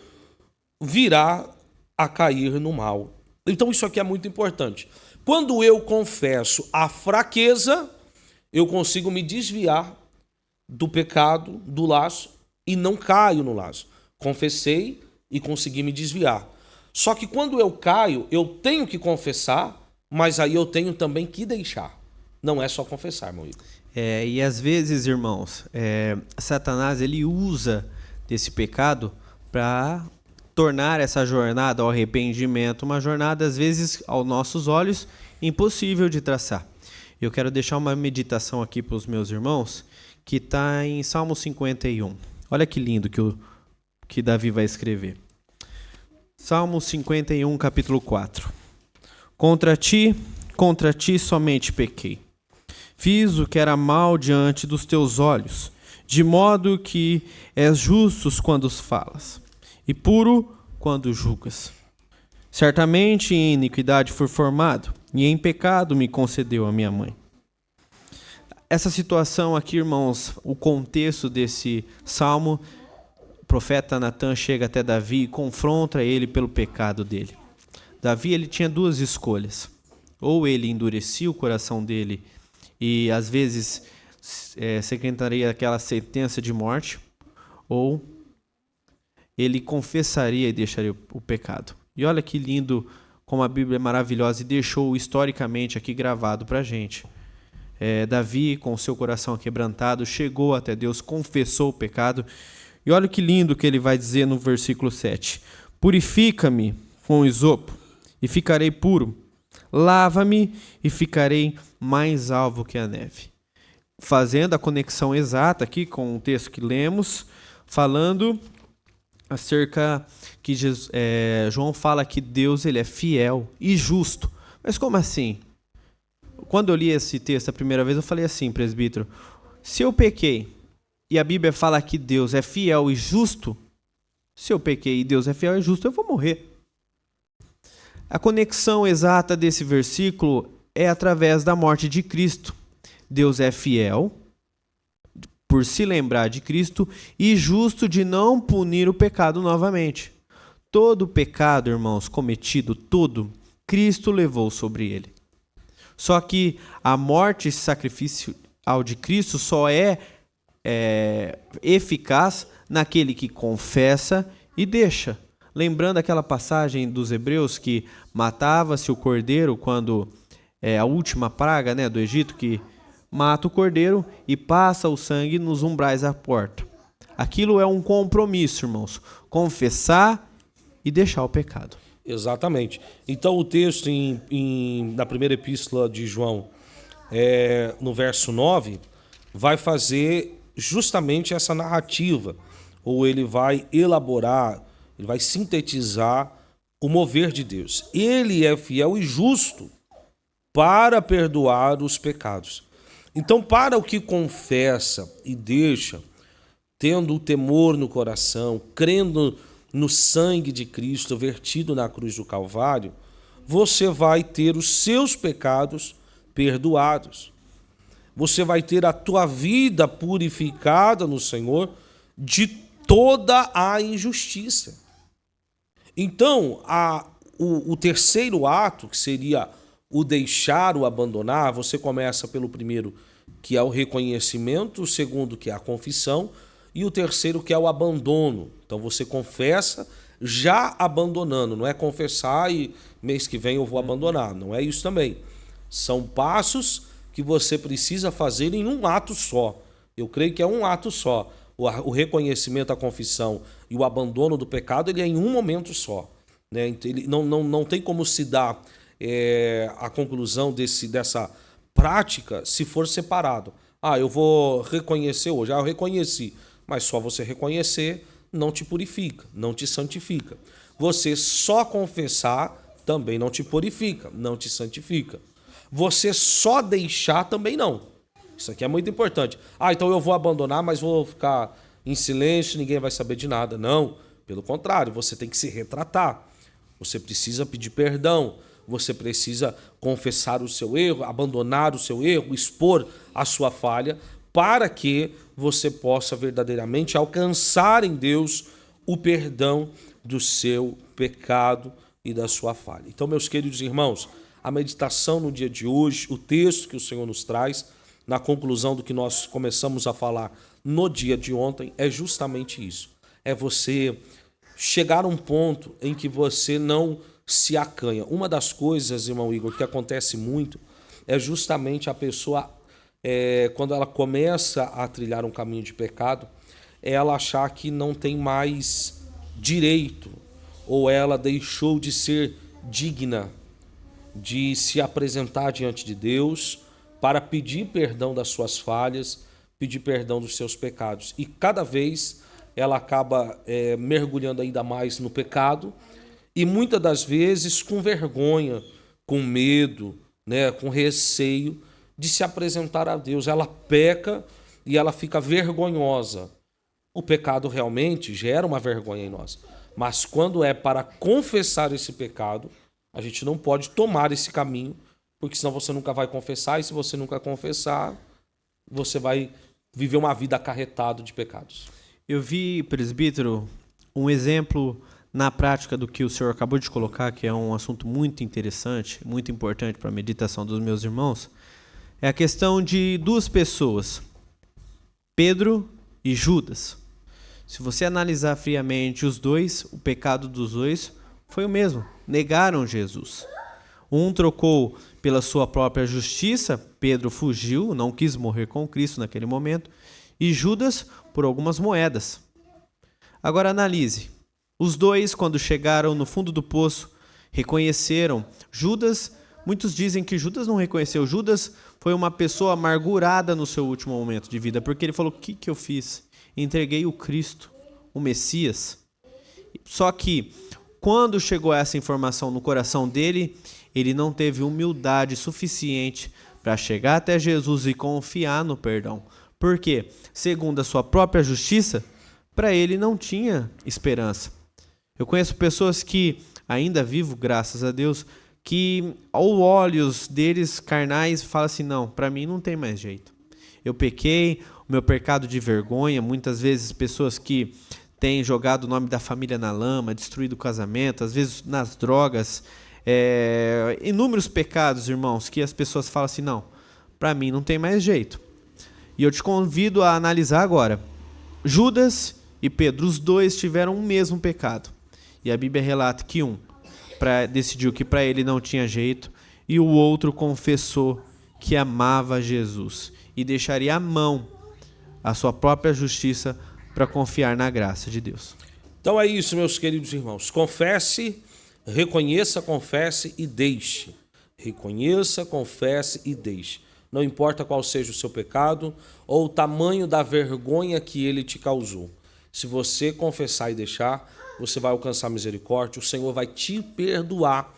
virá a cair no mal. Então isso aqui é muito importante. Quando eu confesso a fraqueza, eu consigo me desviar do pecado, do laço, e não caio no laço. Confessei e consegui me desviar. Só que quando eu caio, eu tenho que confessar, mas aí eu tenho também que deixar. Não é só confessar, meu amigo. E às vezes, irmãos, Satanás ele usa desse pecado para tornar essa jornada ao arrependimento uma jornada, às vezes, aos nossos olhos, impossível de traçar. Eu quero deixar uma meditação aqui para os meus irmãos, que está em Salmo 51. Olha que lindo que Davi vai escrever. Salmo 51, capítulo 4. Contra ti somente pequei. Fiz o que era mal diante dos teus olhos, de modo que és justos quando falas, e puro quando julgas. Certamente em iniquidade fui formado, e em pecado me concedeu a minha mãe. Essa situação aqui, irmãos, o contexto desse salmo, o profeta Natan chega até Davi e confronta ele pelo pecado dele. Davi ele tinha duas escolhas: ou ele endurecia o coração dele e às vezes secretaria aquela sentença de morte, ou ele confessaria e deixaria o pecado. E olha que lindo como a Bíblia é maravilhosa e deixou historicamente aqui gravado para a gente. Davi, com seu coração quebrantado, chegou até Deus, confessou o pecado. E olha que lindo que ele vai dizer no versículo 7. Purifica-me com isopo e ficarei puro. Lava-me e ficarei mais alvo que a neve. Fazendo a conexão exata aqui com o texto que lemos, falando acerca que João fala que Deus ele é fiel e justo. Mas como assim? Quando eu li esse texto a primeira vez, eu falei assim, presbítero, se eu pequei e a Bíblia fala que Deus é fiel e justo, se eu pequei e Deus é fiel e justo, eu vou morrer. A conexão exata desse versículo é através da morte de Cristo. Deus é fiel, por se lembrar de Cristo, e justo de não punir o pecado novamente. Todo pecado, irmãos, cometido, todo, Cristo levou sobre ele. Só que a morte sacrificial de Cristo só é eficaz naquele que confessa e deixa. Lembrando aquela passagem dos Hebreus que matava-se o cordeiro quando a última praga, né, do Egito, que mata o cordeiro e passa o sangue nos umbrais da porta. Aquilo é um compromisso, irmãos. Confessar e deixar o pecado. Exatamente. Então o texto na primeira epístola de João, no verso 9, vai fazer justamente essa narrativa, ou ele vai elaborar, ele vai sintetizar o mover de Deus. Ele é fiel e justo para perdoar os pecados. Então, para o que confessa e deixa, tendo o temor no coração, crendo no sangue de Cristo vertido na cruz do Calvário, você vai ter os seus pecados perdoados. Você vai ter a tua vida purificada no Senhor de toda a injustiça. Então, o terceiro ato, que seria o deixar, o abandonar, você começa pelo primeiro, que é o reconhecimento, o segundo, que é a confissão, e o terceiro, que é o abandono. Então você confessa já abandonando, não é confessar e mês que vem eu vou abandonar, não é isso também. São passos que você precisa fazer em um ato só. Eu creio que é um ato só. O reconhecimento, a confissão e o abandono do pecado, ele é em um momento só, né? Ele não tem como se dar a conclusão dessa prática se for separado. Eu vou reconhecer hoje, eu reconheci. Mas só você reconhecer não te purifica, não te santifica. Você só confessar também não te purifica, não te santifica. Você só deixar também não. Isso aqui é muito importante. Então eu vou abandonar, mas vou ficar em silêncio, ninguém vai saber de nada. Não, pelo contrário, você tem que se retratar. Você precisa pedir perdão. Você precisa confessar o seu erro, abandonar o seu erro, expor a sua falha, para que você possa verdadeiramente alcançar em Deus o perdão do seu pecado e da sua falha. Então, meus queridos irmãos, a meditação no dia de hoje, o texto que o Senhor nos traz, na conclusão do que nós começamos a falar no dia de ontem, é justamente isso. É você chegar a um ponto em que você não se acanha. Uma das coisas, irmão Igor, que acontece muito, é justamente a pessoa, quando ela começa a trilhar um caminho de pecado, ela achar que não tem mais direito, ou ela deixou de ser digna de se apresentar diante de Deus para pedir perdão das suas falhas, pedir perdão dos seus pecados. E cada vez ela acaba mergulhando ainda mais no pecado, e muitas das vezes com vergonha, com medo, né, com receio de se apresentar a Deus. Ela peca e ela fica vergonhosa. O pecado realmente gera uma vergonha em nós. Mas quando é para confessar esse pecado, a gente não pode tomar esse caminho, porque senão você nunca vai confessar, e se você nunca confessar, você vai viver uma vida acarretada de pecados. Eu vi, presbítero, um exemplo na prática do que o senhor acabou de colocar, que é um assunto muito interessante, muito importante para a meditação dos meus irmãos. É a questão de duas pessoas, Pedro e Judas. Se você analisar friamente os dois, o pecado dos dois foi o mesmo, negaram Jesus. Um trocou pela sua própria justiça, Pedro fugiu, não quis morrer com Cristo naquele momento, e Judas por algumas moedas. Agora analise. Os dois, quando chegaram no fundo do poço, reconheceram. Judas, muitos dizem que Judas não reconheceu. Judas foi uma pessoa amargurada no seu último momento de vida, porque ele falou: o que eu fiz? Entreguei o Cristo, o Messias. Só que, quando chegou essa informação no coração dele, ele não teve humildade suficiente para chegar até Jesus e confiar no perdão. Por quê? Segundo a sua própria justiça, para ele não tinha esperança. Eu conheço pessoas que, ainda vivo, graças a Deus, que aos olhos deles carnais falam assim: não, para mim não tem mais jeito. Eu pequei, o meu pecado de vergonha, muitas vezes pessoas que têm jogado o nome da família na lama, destruído o casamento, às vezes nas drogas, inúmeros pecados, irmãos, que as pessoas falam assim: não, para mim não tem mais jeito. E eu te convido a analisar agora. Judas e Pedro, os dois tiveram o mesmo pecado. E a Bíblia relata que um decidiu que para ele não tinha jeito, e o outro confessou que amava Jesus e deixaria à mão a sua própria justiça para confiar na graça de Deus. Então é isso, meus queridos irmãos. Confesse, reconheça, confesse e deixe. Reconheça, confesse e deixe. Não importa qual seja o seu pecado ou o tamanho da vergonha que ele te causou. Se você confessar e deixar, você vai alcançar misericórdia, o Senhor vai te perdoar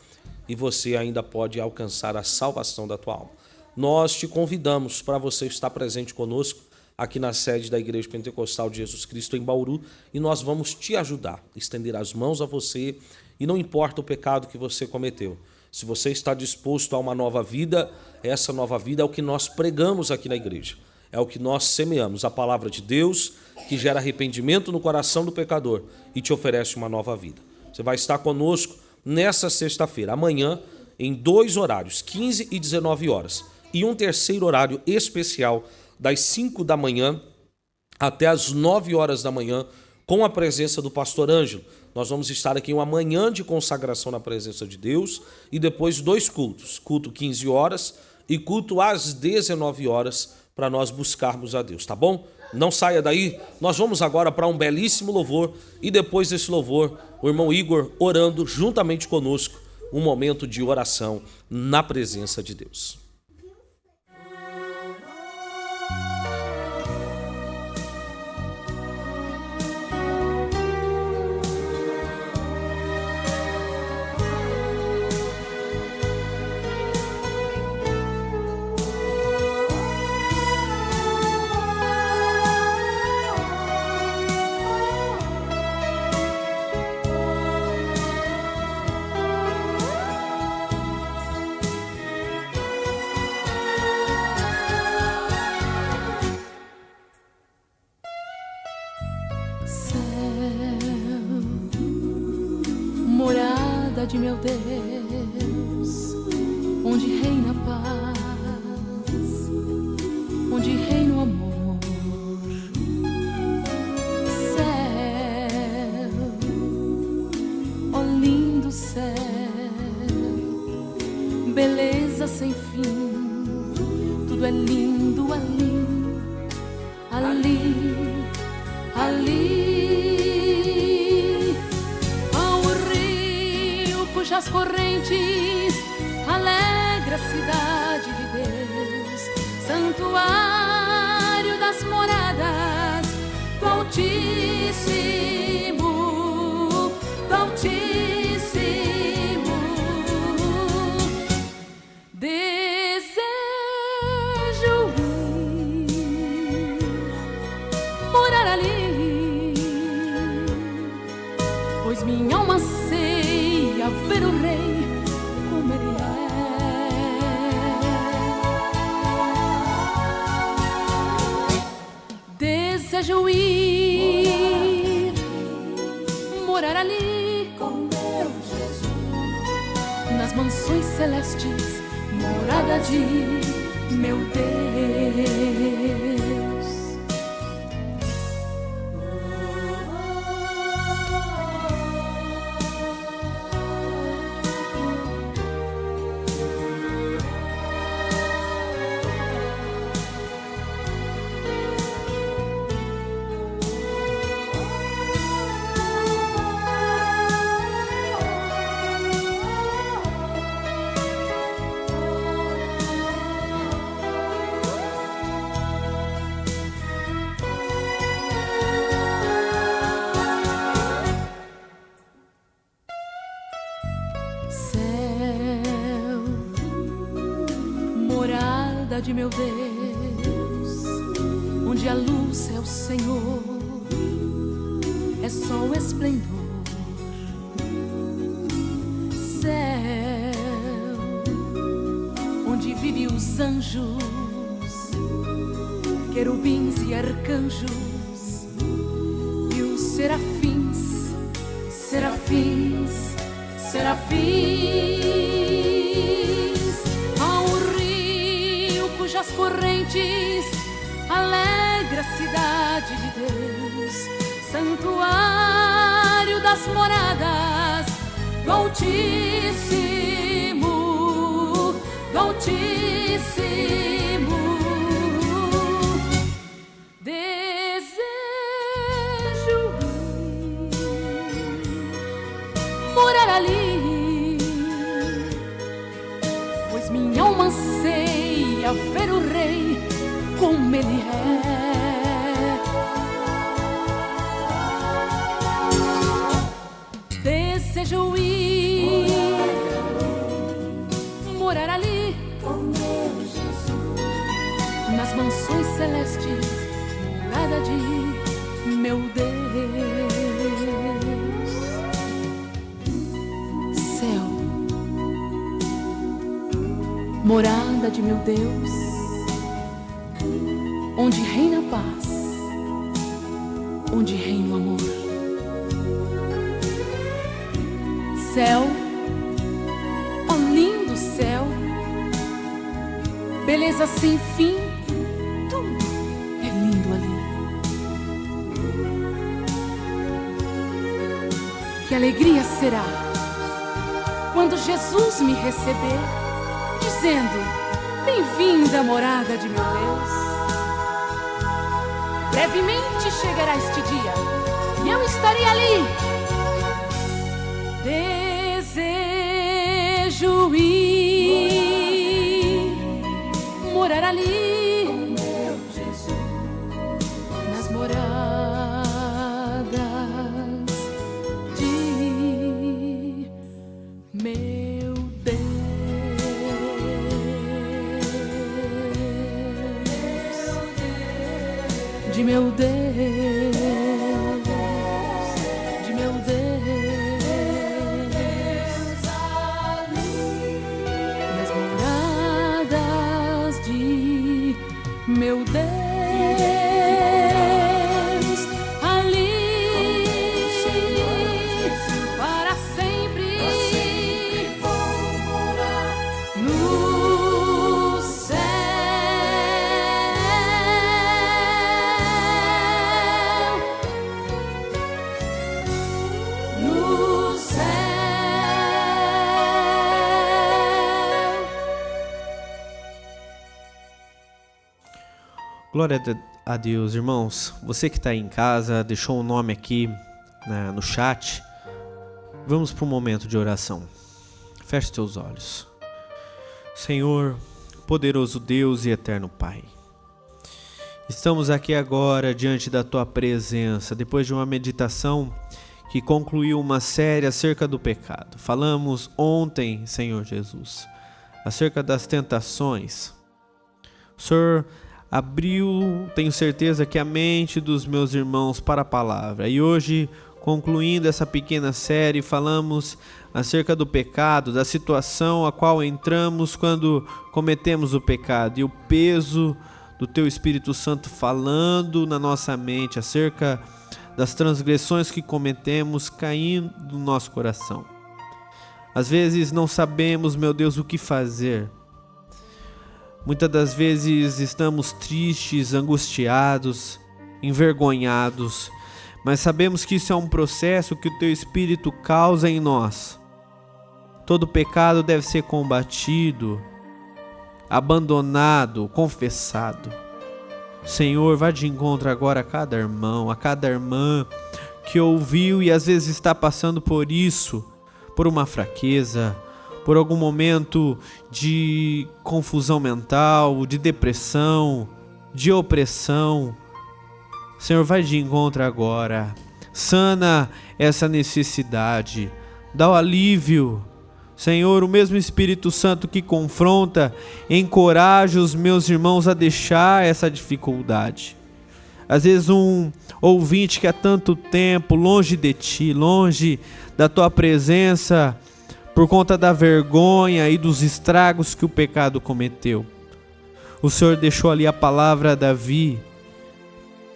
e você ainda pode alcançar a salvação da tua alma. Nós te convidamos para você estar presente conosco aqui na sede da Igreja Pentecostal de Jesus Cristo em Bauru, e nós vamos te ajudar, estender as mãos a você, e não importa o pecado que você cometeu. Se você está disposto a uma nova vida, essa nova vida é o que nós pregamos aqui na igreja. É o que nós semeamos, a palavra de Deus, que gera arrependimento no coração do pecador e te oferece uma nova vida. Você vai estar conosco nessa sexta-feira, amanhã, em 2 horários, 15 e 19 horas, e um terceiro horário especial, das 5 da manhã até as 9 horas da manhã, com a presença do pastor Ângelo. Nós vamos estar aqui uma manhã de consagração na presença de Deus e depois 2 cultos, culto 15 horas e culto às 19 horas, para nós buscarmos a Deus, tá bom? Não saia daí, nós vamos agora para um belíssimo louvor e depois desse louvor, o irmão Igor orando juntamente conosco, um momento de oração na presença de Deus. Morada de meu Deus, onde reina a paz, onde reina o amor. Céu, ó lindo céu, beleza sem fim, tudo é lindo ali, ali, ali. Cujas correntes alegra a cidade de Deus, santuário das moradas do Altíssimo, do Altíssimo. Desejo ir morar ali, pois minha alma a ver o rei como ele é. Desejo ir morar ali com meu Jesus, nas mansões celestes, morada de meu Deus. Céu, morada de meu Deus, onde a luz é o Senhor, é só o esplendor. Céu, onde vivem os anjos, querubins e arcanjos, e os serafins, serafins, serafins. Há um rio cujas correntes alegra a cidade de Deus, santuário das moradas do Altíssimo, do Altíssimo. Desejo ir morar ali, pois minha alma anseia ver o Rei como Ele é. Desejo ir morar ali, nas mansões celestes, morada de meu Deus. Céu, morada de meu Deus, onde reina a paz, onde reina o amor. Céu, ó lindo céu, beleza sem fim, tudo é lindo ali. Que alegria será quando Jesus me receber, dizendo: bem-vinda, morada de meu Deus. Brevemente chegará este dia e eu estarei ali. Desejo ir morar ali, nas moradas de meu Deus, de meu Deus, de meu Deus. Meu Deus, ali para sempre vou morar no céu, no céu. Glória a Deus, irmãos. Você que está aí em casa, deixou um nome aqui no chat. Vamos para um momento de oração. Feche seus olhos. Senhor, poderoso Deus e eterno Pai, estamos aqui agora diante da Tua presença, depois de uma meditação que concluiu uma série acerca do pecado. Falamos ontem, Senhor Jesus, acerca das tentações. O Senhor abriu, tenho certeza que a mente dos meus irmãos para a palavra. E hoje, concluindo essa pequena série, falamos acerca do pecado, da situação a qual entramos quando cometemos o pecado e o peso do Teu Espírito Santo falando na nossa mente acerca das transgressões que cometemos caindo no nosso coração. Às vezes não sabemos, meu Deus, o que fazer. Muitas das vezes estamos tristes, angustiados, envergonhados, mas sabemos que isso é um processo que o Teu Espírito causa em nós. Todo pecado deve ser combatido, abandonado, confessado. Senhor, vá de encontro agora a cada irmão, a cada irmã que ouviu e às vezes está passando por isso, por uma fraqueza, por algum momento de confusão mental, de depressão, de opressão. Senhor, vai de encontro agora, sana essa necessidade, dá o alívio, Senhor, o mesmo Espírito Santo que confronta, encoraja os meus irmãos a deixar essa dificuldade. Às vezes um ouvinte que há tanto tempo longe de Ti, longe da Tua presença, por conta da vergonha e dos estragos que o pecado cometeu. O Senhor deixou ali a palavra a Davi,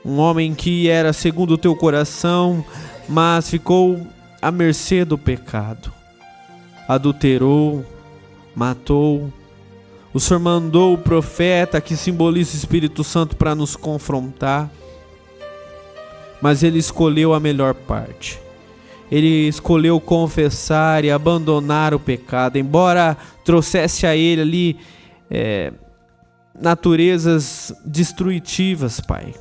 um homem que era segundo o Teu coração, mas ficou à mercê do pecado. Adulterou, matou. O Senhor mandou o profeta que simboliza o Espírito Santo para nos confrontar, mas ele escolheu a melhor parte. Ele escolheu confessar e abandonar o pecado, embora trouxesse a ele ali naturezas destrutivas, Pai.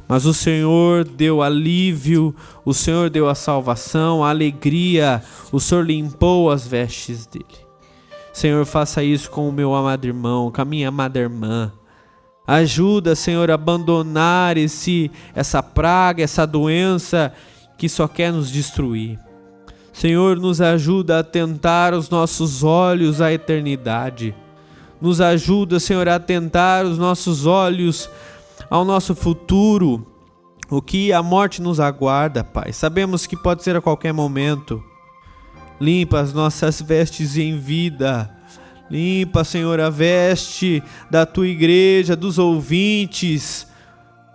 Mas o Senhor deu alívio, o Senhor deu a salvação, a alegria, o Senhor limpou as vestes dele. Senhor, faça isso com o meu amado irmão, com a minha amada irmã. Ajuda, Senhor, a abandonar essa praga, essa doença que só quer nos destruir. Senhor, nos ajuda a atentar os nossos olhos à eternidade. Nos ajuda, Senhor, a atentar os nossos olhos ao nosso futuro, o que a morte nos aguarda, Pai. Sabemos que pode ser a qualquer momento. Limpa as nossas vestes em vida. Limpa, Senhor, a veste da Tua igreja, dos ouvintes.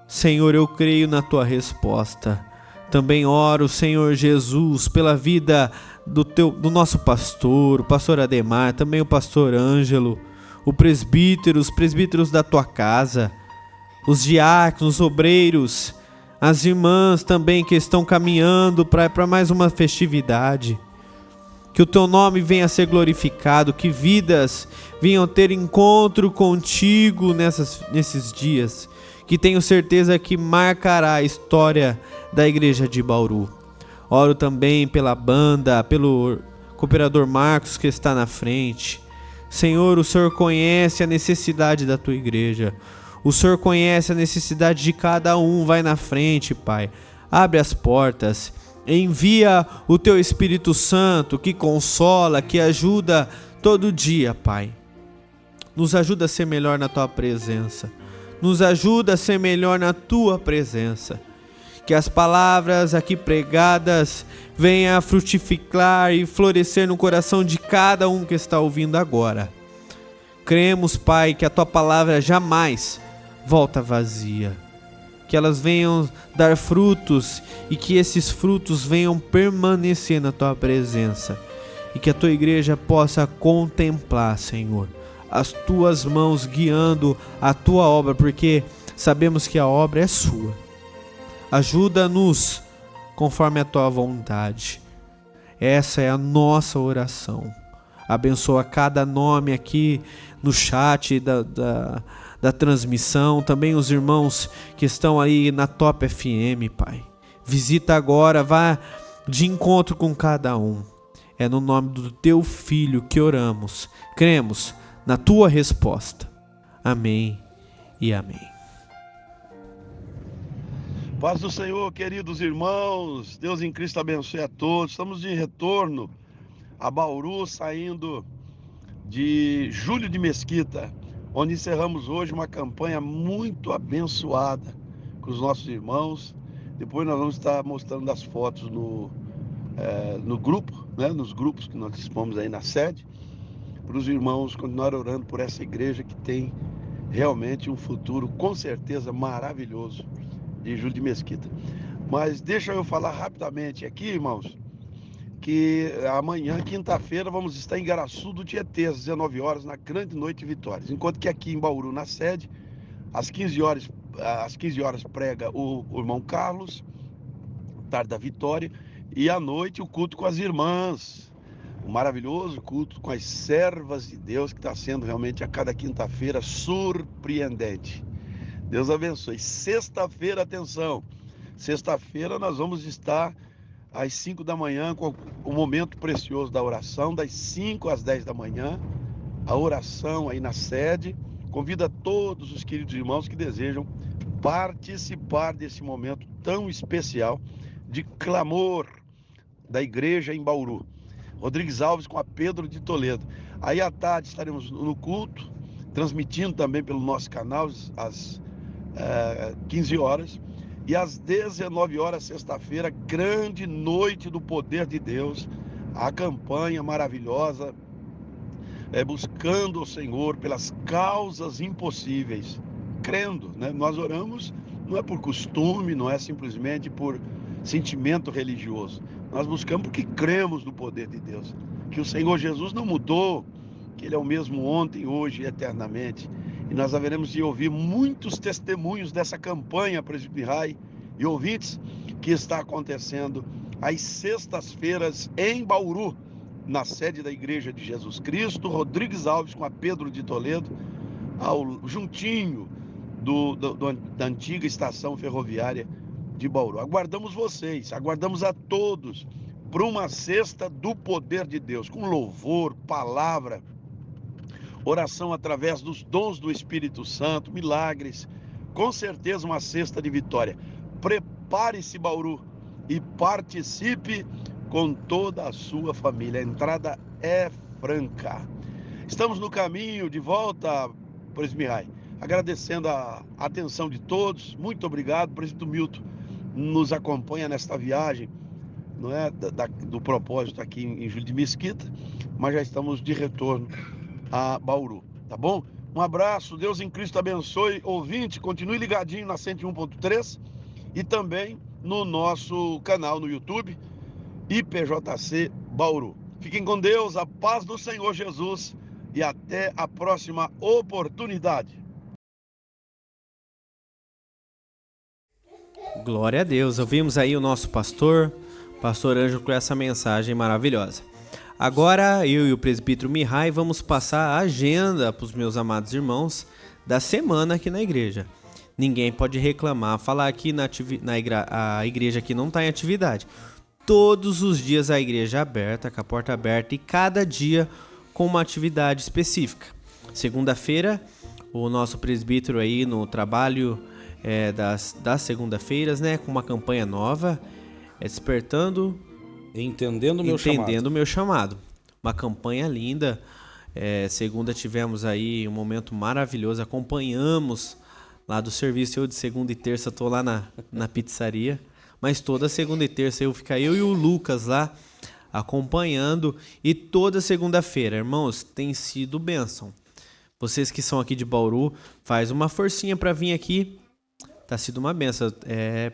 Senhor, eu creio na Tua resposta. Também oro, Senhor Jesus, pela vida do nosso pastor, o pastor Ademar, também o pastor Ângelo, os presbíteros da Tua casa, os diáconos, os obreiros, as irmãs também que estão caminhando para mais uma festividade. Que o Teu nome venha a ser glorificado, que vidas venham ter encontro contigo nesses dias, que tenho certeza que marcará a história da igreja de Bauru. Oro também pela banda, pelo cooperador Marcos que está na frente. Senhor, o Senhor conhece a necessidade da Tua igreja. O Senhor conhece a necessidade de cada um. Vai na frente, Pai. Abre as portas. Envia o Teu Espírito Santo que consola, que ajuda todo dia, Pai. Nos ajuda a ser melhor na Tua presença. Nos ajuda a ser melhor na Tua presença. Que as palavras aqui pregadas venham a frutificar e florescer no coração de cada um que está ouvindo agora. Cremos, Pai, que a Tua palavra jamais volta vazia. Que elas venham dar frutos e que esses frutos venham permanecer na Tua presença. E que a Tua igreja possa contemplar, Senhor, as Tuas mãos guiando a Tua obra, porque sabemos que a obra é Sua. Ajuda-nos conforme a Tua vontade. Essa é a nossa oração. Abençoa cada nome aqui no chat da transmissão, também os irmãos que estão aí na Top FM, Pai. Visita agora, vá de encontro com cada um. É no nome do Teu Filho que oramos. Cremos na Tua resposta. Amém e amém. Paz do Senhor, queridos irmãos. Deus em Cristo abençoe a todos. Estamos de retorno a Bauru, saindo de Júlio de Mesquita, onde encerramos hoje uma campanha muito abençoada com os nossos irmãos. Depois nós vamos estar mostrando as fotos no grupo, né? Nos grupos que nós expomos aí na sede, para os irmãos continuarem orando por essa igreja que tem realmente um futuro, com certeza, maravilhoso, de Júlio de Mesquita. Mas deixa eu falar rapidamente aqui, irmãos, que amanhã, quinta-feira, vamos estar em Garaçu do Tietê, às 19 horas, na Grande Noite de Vitórias. Enquanto que aqui em Bauru, na sede, às 15 horas prega o irmão Carlos, tarde da Vitória, e à noite o culto com as irmãs. O maravilhoso culto com as servas de Deus, que está sendo realmente a cada quinta-feira surpreendente. Deus abençoe. Sexta-feira, atenção, sexta-feira nós vamos estar às 5 da manhã, com o momento precioso da oração, das 5 às 10 da manhã, a oração aí na sede. Convido a todos os queridos irmãos que desejam participar desse momento tão especial de clamor da igreja em Bauru. Rodrigues Alves com a Pedro de Toledo. Aí à tarde estaremos no culto, transmitindo também pelo nosso canal às 15 horas. E às 19 horas, sexta-feira, grande noite do poder de Deus. A campanha maravilhosa, buscando o Senhor pelas causas impossíveis, crendo, né? Nós oramos, não é por costume, não é simplesmente por sentimento religioso. Nós buscamos porque cremos no poder de Deus, que o Senhor Jesus não mudou, que Ele é o mesmo ontem, hoje e eternamente. E nós haveremos de ouvir muitos testemunhos dessa campanha, Presbítero Mihai e ouvintes, que está acontecendo às sextas-feiras em Bauru, na sede da Igreja de Jesus Cristo, Rodrigues Alves com a Pedro de Toledo, juntinho da antiga estação ferroviária de Bauru. Aguardamos vocês, aguardamos a todos para uma sexta do poder de Deus, com louvor, palavra, oração através dos dons do Espírito Santo, milagres, com certeza uma sexta de vitória. Prepare-se, Bauru, e participe com toda a sua família. A entrada é franca. Estamos no caminho de volta, Presbítero Mihai, agradecendo a atenção de todos. Muito obrigado. O Presbítero Milton nos acompanha nesta viagem, não é, do propósito aqui em Júlio de Mesquita, mas já estamos de retorno a Bauru, tá bom? Um abraço, Deus em Cristo abençoe. Ouvinte, continue ligadinho na 101.3 e também no nosso canal no YouTube, IPJC Bauru. Fiquem com Deus, a paz do Senhor Jesus e até a próxima oportunidade. Glória a Deus, ouvimos aí o nosso pastor Ângelo, com essa mensagem maravilhosa. Agora eu e o presbítero Mihai vamos passar a agenda para os meus amados irmãos da semana aqui na igreja. Ninguém pode reclamar, falar que a igreja aqui não está em atividade. Todos os dias a igreja é aberta, com a porta aberta, e cada dia com uma atividade específica. Segunda-feira, o nosso presbítero aí no trabalho das segunda-feiras, né, com uma campanha nova, Despertando, Entendendo o meu chamado. Uma campanha linda. Segunda tivemos aí um momento maravilhoso, acompanhamos lá do serviço. Eu de segunda e terça tô lá na pizzaria, mas toda segunda e terça eu e o Lucas lá acompanhando, e toda segunda-feira, irmãos, tem sido bênção. Vocês que são aqui de Bauru, faz uma forcinha para vir aqui. Tá sido uma benção.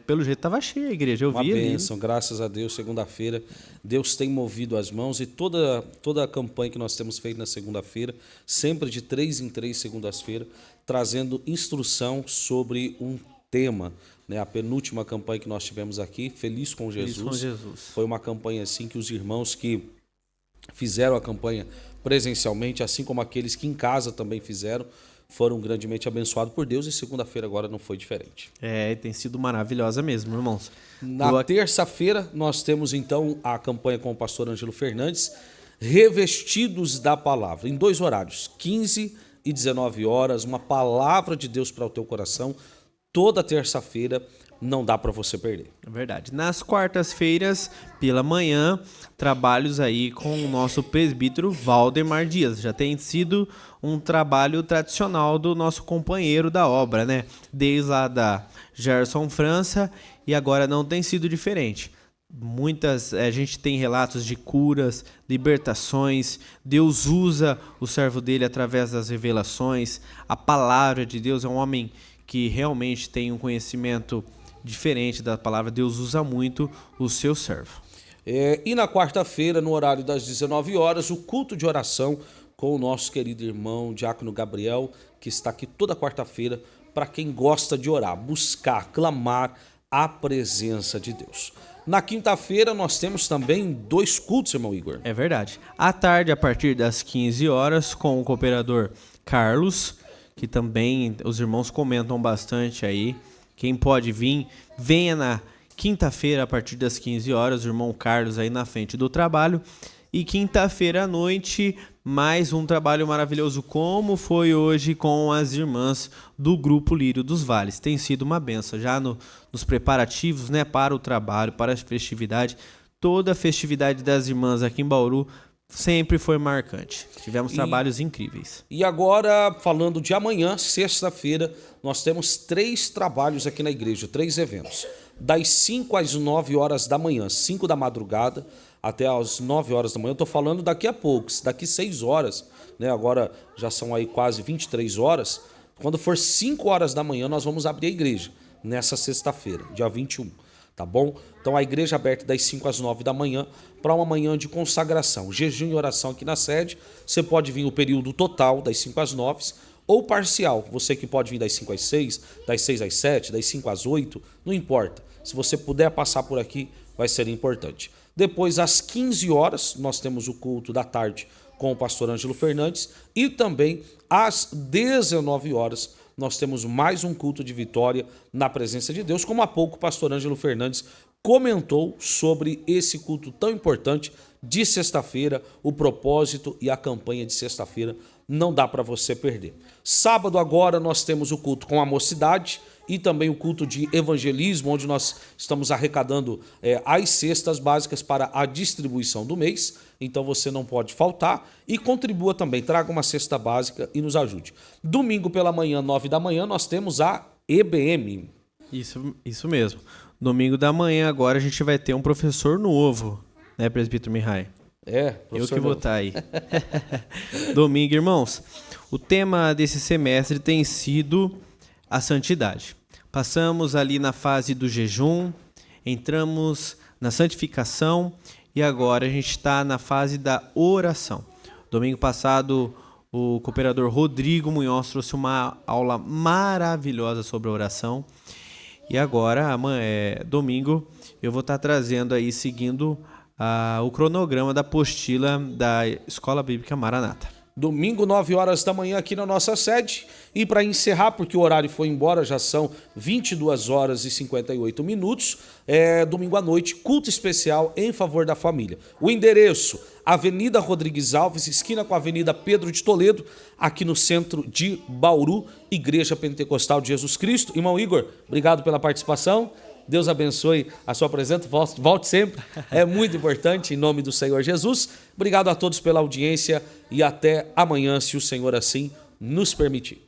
Pelo jeito tava cheia a igreja, eu vi ali. Uma benção, graças a Deus, segunda-feira. Deus tem movido as mãos, e toda a campanha que nós temos feito na segunda-feira, sempre de 3 em 3 segundas-feiras, trazendo instrução sobre um tema, né? A penúltima campanha que nós tivemos aqui, Feliz com Jesus. Foi uma campanha assim que os irmãos que fizeram a campanha presencialmente, assim como aqueles que em casa também fizeram, foram grandemente abençoados por Deus, e segunda-feira agora não foi diferente. Tem sido maravilhosa mesmo, irmãos. Na terça-feira nós temos então a campanha com o pastor Ângelo Fernandes, Revestidos da Palavra, em 2 horários, 15 e 19 horas, uma palavra de Deus para o teu coração, toda terça-feira, não dá para você perder. É verdade. Nas quartas-feiras, pela manhã, trabalhos aí com o nosso presbítero Valdemar Dias. Já tem sido um trabalho tradicional do nosso companheiro da obra, né? Desde lá da Gerson França, e agora não tem sido diferente. A gente tem relatos de curas, libertações. Deus usa o servo dele através das revelações. A palavra de Deus é um homem que realmente tem um conhecimento diferente da palavra. Deus usa muito o seu servo. E na quarta-feira, no horário das 19 horas, o culto de oração com o nosso querido irmão Diácono Gabriel, que está aqui toda quarta-feira, para quem gosta de orar, buscar, clamar a presença de Deus. Na quinta-feira nós temos também 2 cultos, irmão Igor. É verdade. À tarde, a partir das 15 horas, com o cooperador Carlos, que também os irmãos comentam bastante aí. Quem pode vir, venha na quinta-feira a partir das 15 horas, o irmão Carlos aí na frente do trabalho. E quinta-feira à noite, mais um trabalho maravilhoso, como foi hoje com as irmãs do Grupo Lírio dos Vales. Tem sido uma benção, já nos preparativos, né, para o trabalho, para a festividade. toda a festividade das irmãs aqui em Bauru sempre foi marcante. Tivemos trabalhos incríveis. E agora, falando de amanhã, sexta-feira, nós temos 3 trabalhos aqui na igreja, 3 eventos. Das 5 às 9 horas da manhã, 5 da madrugada até às 9 horas da manhã. Eu estou falando daqui a pouco, daqui 6 horas, né? Agora já são aí quase 23 horas. Quando for 5 horas da manhã, nós vamos abrir a igreja, nessa sexta-feira, dia 21. Tá bom? Então a igreja aberta das 5 às 9 da manhã para uma manhã de consagração, jejum e oração aqui na sede. Você pode vir o período total das 5 às 9 ou parcial. Você que pode vir das 5 às 6, das 6 às 7, das 5 às 8, não importa. Se você puder passar por aqui, vai ser importante. Depois, às 15 horas, nós temos o culto da tarde com o pastor Ângelo Fernandes e também às 19 horas nós temos mais um culto de vitória na presença de Deus, como há pouco o pastor Ângelo Fernandes comentou sobre esse culto tão importante de sexta-feira, o propósito e a campanha de sexta-feira, não dá para você perder. Sábado agora nós temos o culto com a mocidade e também o culto de evangelismo, onde nós estamos arrecadando as cestas básicas para a distribuição do mês. Então você não pode faltar e contribua também, traga uma cesta básica e nos ajude. Domingo pela manhã, 9 da manhã, nós temos a EBM. Isso mesmo. Domingo da manhã agora a gente vai ter um professor novo, né, presbítero Mihai? Eu que vou estar aí. Domingo, irmãos, o tema desse semestre tem sido a santidade. Passamos ali na fase do jejum, entramos na santificação e agora a gente está na fase da oração. Domingo passado, o cooperador Rodrigo Munhoz trouxe uma aula maravilhosa sobre a oração. E agora, domingo, eu vou estar trazendo aí, seguindo o cronograma da apostila da Escola Bíblica Maranata. Domingo, 9 horas da manhã aqui na nossa sede. E para encerrar, porque o horário foi embora, já são 22 horas e 58 minutos, domingo à noite, culto especial em favor da família. O endereço, Avenida Rodrigues Alves, esquina com a Avenida Pedro de Toledo, aqui no centro de Bauru, Igreja Pentecostal de Jesus Cristo. Irmão Igor, obrigado pela participação. Deus abençoe a sua presença, volte sempre, é muito importante, em nome do Senhor Jesus. Obrigado a todos pela audiência e até amanhã, se o Senhor assim nos permitir.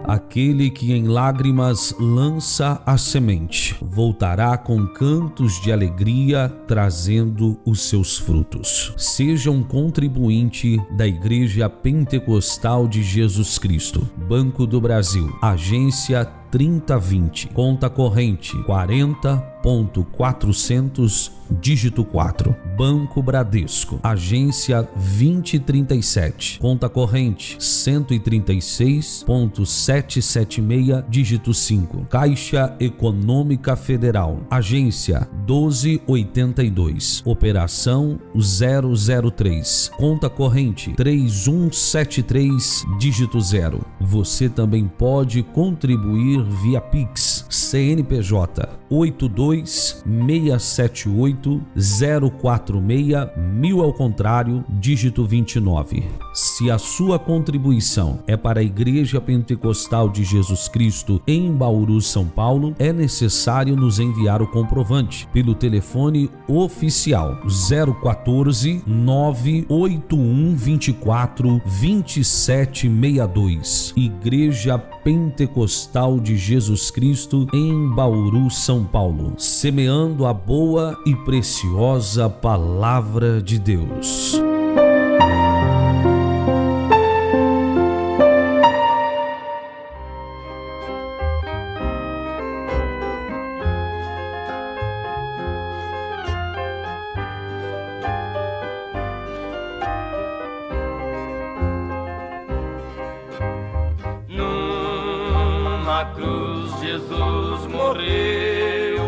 Aquele que em lágrimas lança a semente, voltará com cantos de alegria, trazendo os seus frutos. Seja um contribuinte da Igreja Pentecostal de Jesus Cristo. Banco do Brasil, agência 3020, conta corrente 40.400, dígito 4. Banco Bradesco, agência 2037, conta corrente 136.776, dígito 5. Caixa Econômica Federal, agência 1282, operação 003, conta corrente 3173, dígito 0. Você também pode contribuir via Pix, CNPJ 82678046000 ao contrário, dígito 29. Se a sua contribuição é para a Igreja Pentecostal de Jesus Cristo em Bauru, São Paulo, é necessário nos enviar o comprovante pelo telefone oficial 014 981 24 2762. Igreja Pentecostal de Jesus Cristo em Bauru, São Paulo, semeando a boa e preciosa palavra de Deus. Na cruz Jesus morreu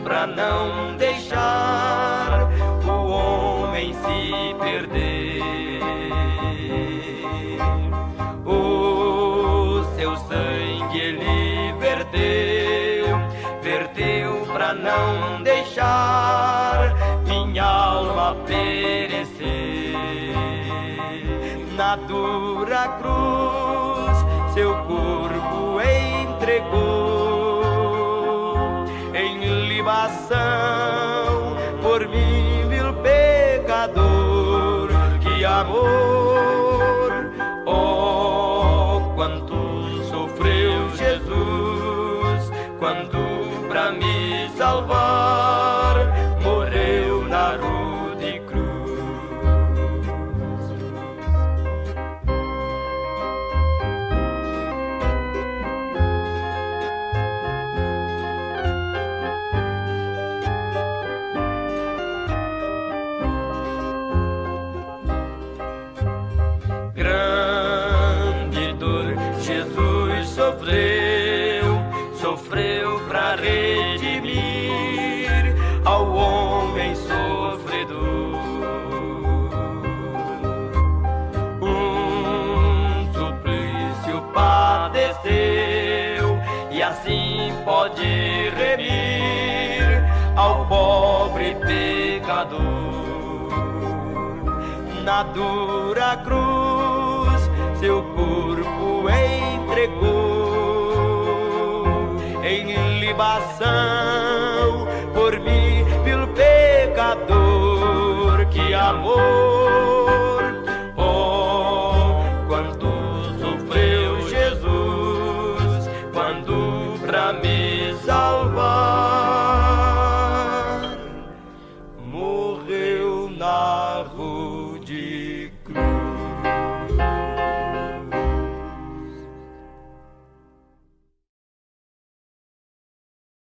pra não deixar o homem se perder. O seu sangue ele verteu pra não deixar minha alma perecer. na dura cruz seu corpo entregou em libação por mim, vil pecador. Que amor, oh, quanto sofreu Jesus quando pra me salvar morreu na rude cruz. Grande dor Jesus sofreu pra redimir ao homem sofredor. Um suplício padeceu e assim pode remir ao pobre pecador. Na dura cruz seu corpo entregou em libação por mim, vil pecador. Que amor, oh, quanto sofreu Jesus quando pra mim